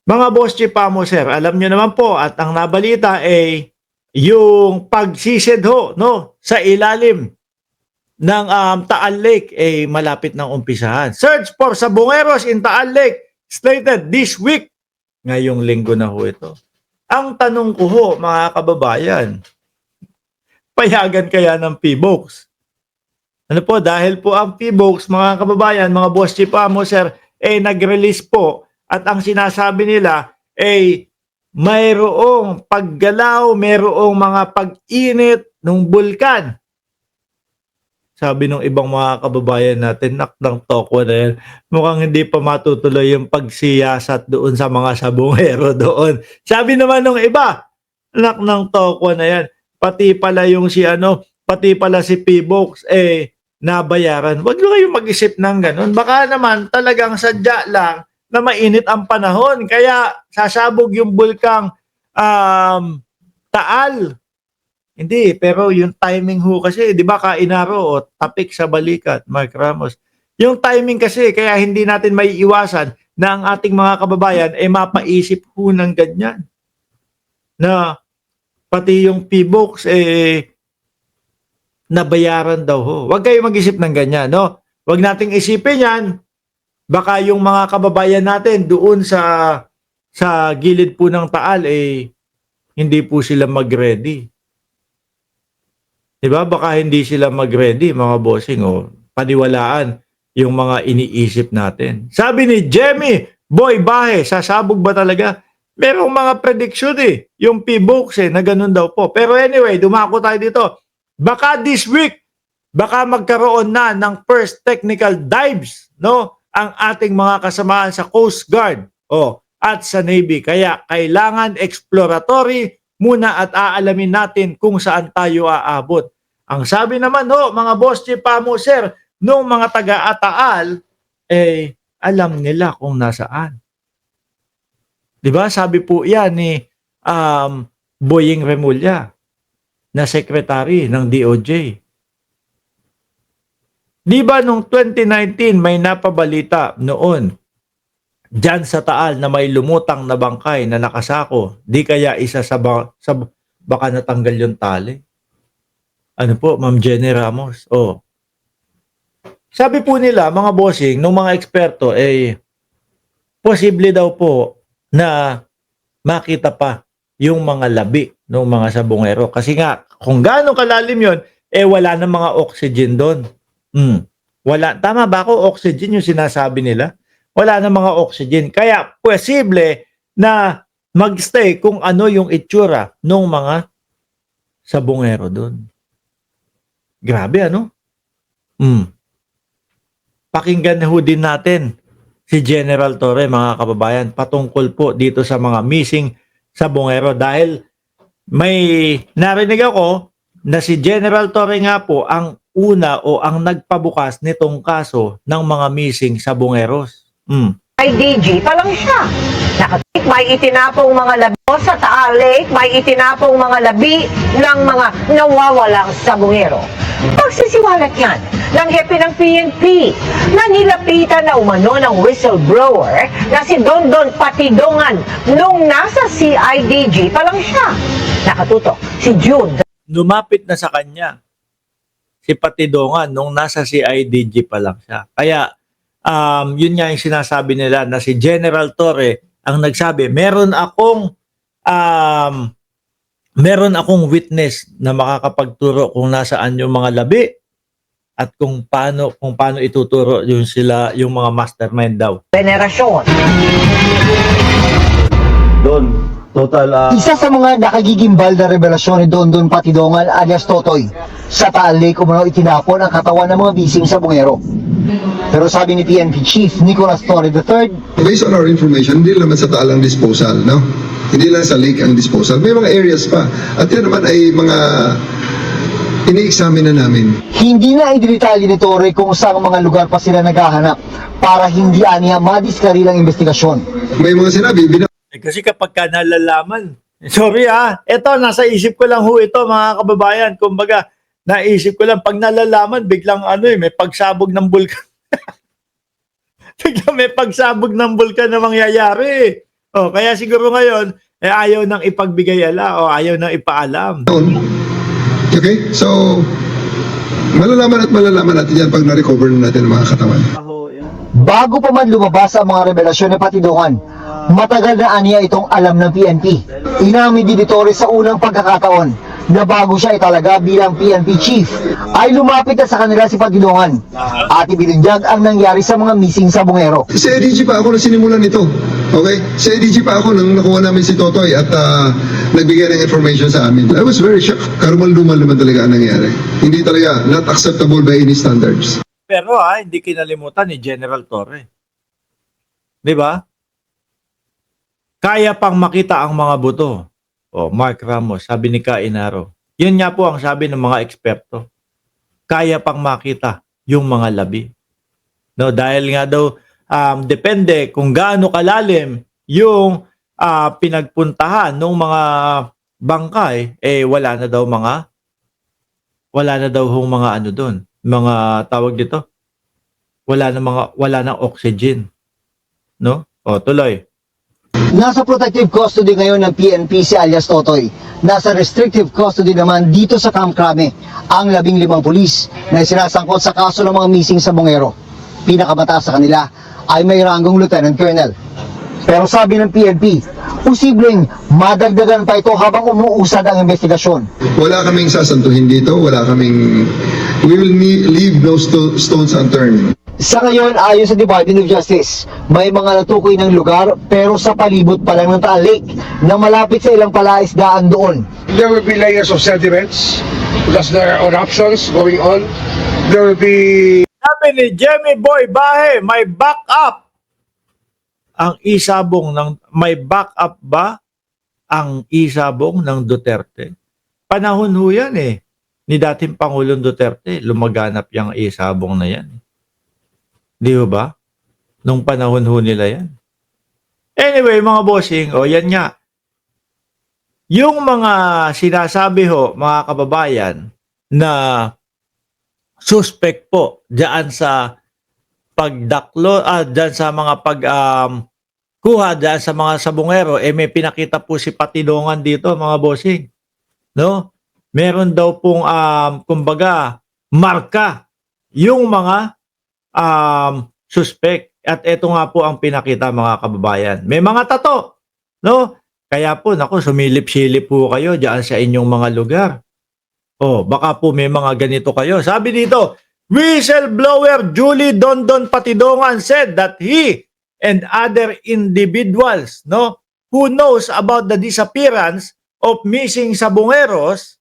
Mga boss Chipamo sir, alam nyo naman po at ang nabalita ay yung pagsisid ho, no, sa ilalim ng Taal Lake ay malapit ng umpisahan. Search for sabongeros in Taal Lake slated this week. Ngayong linggo na ho ito. Ang tanong ko ho, mga kababayan, payagan kaya ng PBOX? Ano po, dahil po ang PBOX, mga kababayan, mga boss Chipamo sir, nag-release po at ang sinasabi nila ay mayroong paggalaw, mayroong mga pag-init ng bulkan. Sabi ng ibang mga kababayan natin, nakdang tokwa na yan. Mukhang hindi pa matutuloy yung pagsiyasat doon sa mga sabongero doon. Sabi naman ng iba, nakdang tokwa na yan. Pati pala yung pati pala si PBOX, nabayaran. Huwag nyo kayong mag-isip ng ganun. Baka naman talagang sadya lang na mainit ang panahon. Kaya sasabog yung bulkang Taal. Hindi, pero yung timing ho kasi, di ba kainaro o tapik sa balikat, Mark Ramos. Yung timing kasi, kaya hindi natin may iwasan na ang ating mga kababayan ay mapaisip ho ng ganyan. Na pati yung PBOX nabayaran daw ho. Huwag kayo mag-isip ng ganyan, no? Huwag nating isipin yan. Baka yung mga kababayan natin doon sa gilid po ng Taal hindi po sila mag-ready. Diba? Baka hindi sila mag-ready, mga bossing, o paniwalaan yung mga iniisip natin. Sabi ni Jemmy Boy Bahe, sasabog ba talaga? Merong mga prediction yung PBOX na ganun daw po. Pero anyway, dumako tayo dito. Baka this week, baka magkaroon na ng first technical dives, no? Ang ating mga kasamaan sa Coast Guard at sa Navy. Kaya kailangan exploratory muna at aalamin natin kung saan tayo aabot. Ang sabi naman mga boss Chipamo sir, nung mga taga-Ataal, alam nila kung nasaan. Diba? Sabi po yan ni Boying Remulla na secretary ng DOJ. Diba nung 2019 may napabalita noon dyan sa Taal na may lumutang na bangkay na nakasako, di kaya isa sa baka natanggal yung tali. Ano po, Ma'am Jenny Ramos? Sabi po nila, mga bossing, nung mga eksperto, posible daw po na makita pa yung mga labi ng mga sabongero. Kasi nga, kung gaano kalalim yon, wala na mga oxygen doon. Wala. Tama ba ako? Oxygen yung sinasabi nila? Wala na mga oxygen. Kaya posible na magstay kung ano yung itsura ng mga sabongero doon. Grabe, ano? Pakinggan ho din natin si General Torre, mga kababayan, patungkol po dito sa mga missing sabongero. Dahil may narinig ako na si General Torre nga po ang una o ang nagpabukas nitong kaso ng mga missing sabongeros. IDG pa lang siya. May itinapong mga labi sa Taal Lake, may itinapong mga labi ng mga nawawalang sabongero. Pagsisiwalat yan ng hepe ng PNP na nilapitan na umano ng whistleblower na si Dondon Patidongan nung nasa CIDG pa lang siya. Nakatutok si Jude. Lumapit na sa kanya si Patidongan nung nasa CIDG pa lang siya. Kaya yun nga yung sinasabi nila na si General Torre ang nagsabi, meron akong witness na makakapagturo kung nasaan yung mga labi at kung paano ituturo yung mga mastermind daw. Venerasyon. Doon, total Isa sa mga nakagigimbal na revelasyon ni Dondon Patidongan alias Totoy, sa Taal Lake umano itinapon ang katawan ng mga bising sabongero. Pero sabi ni PNP Chief Nicolas Torre III, based on our information, hindi naman sa Taal ang disposal, no? Hindi lang sa lake ang disposal. May mga areas pa. At yan naman ay mga ini-examine na namin. hindi na ididetalye ni Torre kung saan mga lugar pa sila naghahanap para hindi aniya madiskaril ang investigasyon. May mga sinabi, Kasi kapag ka nalalaman, sorry eto nasa isip ko lang ho ito, mga kababayan. Kumbaga, naisip ko lang, pag nalalaman, biglang may pagsabog ng bulkan. Biglang may pagsabog ng bulkan na mangyayari. Oh, kaya siguro ngayon, ayaw nang ipagbigay ala o ayaw nang ipaalam. Okay? So, malalaman natin yan pag na-recover na natin ang mga katawan. Bago pa man lumabas ang mga revelasyon ng Patidongan, matagal na aniya itong alam ng PNP. Inamin din ito rin sa unang pagkakataon na bago siya italaga bilang PNP chief, ay lumapit na sa kanila si Patidongan at ibinunyag ang nangyari sa mga missing sa Bungero. Sa EDG pa ako na sinimulan ito. Okay? Sa EDG pa ako nang nakuha namin si Totoy at nagbigay ng information sa amin. I was very shocked. Karumal-dumal naman talaga ang nangyari. Hindi talaga not acceptable by any standards. Pero hindi kinalimutan ni General Torre. 'Di ba? Kaya pang makita ang mga buto. O, Mark Ramos, sabi ni Kainaro. Yun nga po ang sabi ng mga eksperto. Kaya pang makita yung mga labi. No, dahil nga daw depende kung gaano kalalim yung pinagpuntahan ng mga bangkay, wala na daw mga ano doon, mga tawag dito. Wala nang oxygen. No? O, tuloy. Nasa protective custody ngayon ng PNP si alias Totoy. Nasa restrictive custody naman dito sa Camp Crame ang 15 pulis na sinasangkot sa kaso ng mga missing sa Bungero. Pinakamataas sa kanila ay may ranggong Lieutenant Colonel. Pero sabi ng PNP, posibleng madagdagan pa ito habang umuusad ang investigasyon. Wala kaming sasantuhin dito. We will leave no stones unturned. Sa ngayon, ayon sa Department of Justice, may mga natukoy ng lugar pero sa palibot pa lang ng Taal Lake na malapit sa ilang palaisdaan doon. There will be layers of sediments because there are eruptions going on. There will be Sabi ni Jemmy Boy Bahe, may backup ang isabong may backup ba ang isabong ng Duterte? Panahon ho yan ni dating Pangulong Duterte, lumaganap yung isabong na yan. Di ba? Nung panahon ho nila yan. Anyway, mga bossing, yan nga. Yung mga sinasabi ho, mga kababayan, na suspect po diyan sa pagdaklo, diyan sa mga kuha diyan sa mga sabungero, may pinakita po si Patidongan dito, mga bossing. No? Meron daw pong, kumbaga, marka yung mga suspect. At ito nga po ang pinakita, mga kababayan. May mga tato, no? Kaya po, sumilip-silip po kayo diyan sa inyong mga lugar. Baka po may mga ganito kayo. Sabi dito, whistleblower Julie Dondon Patidongan said that he and other individuals, who knows about the disappearance of missing sabungeros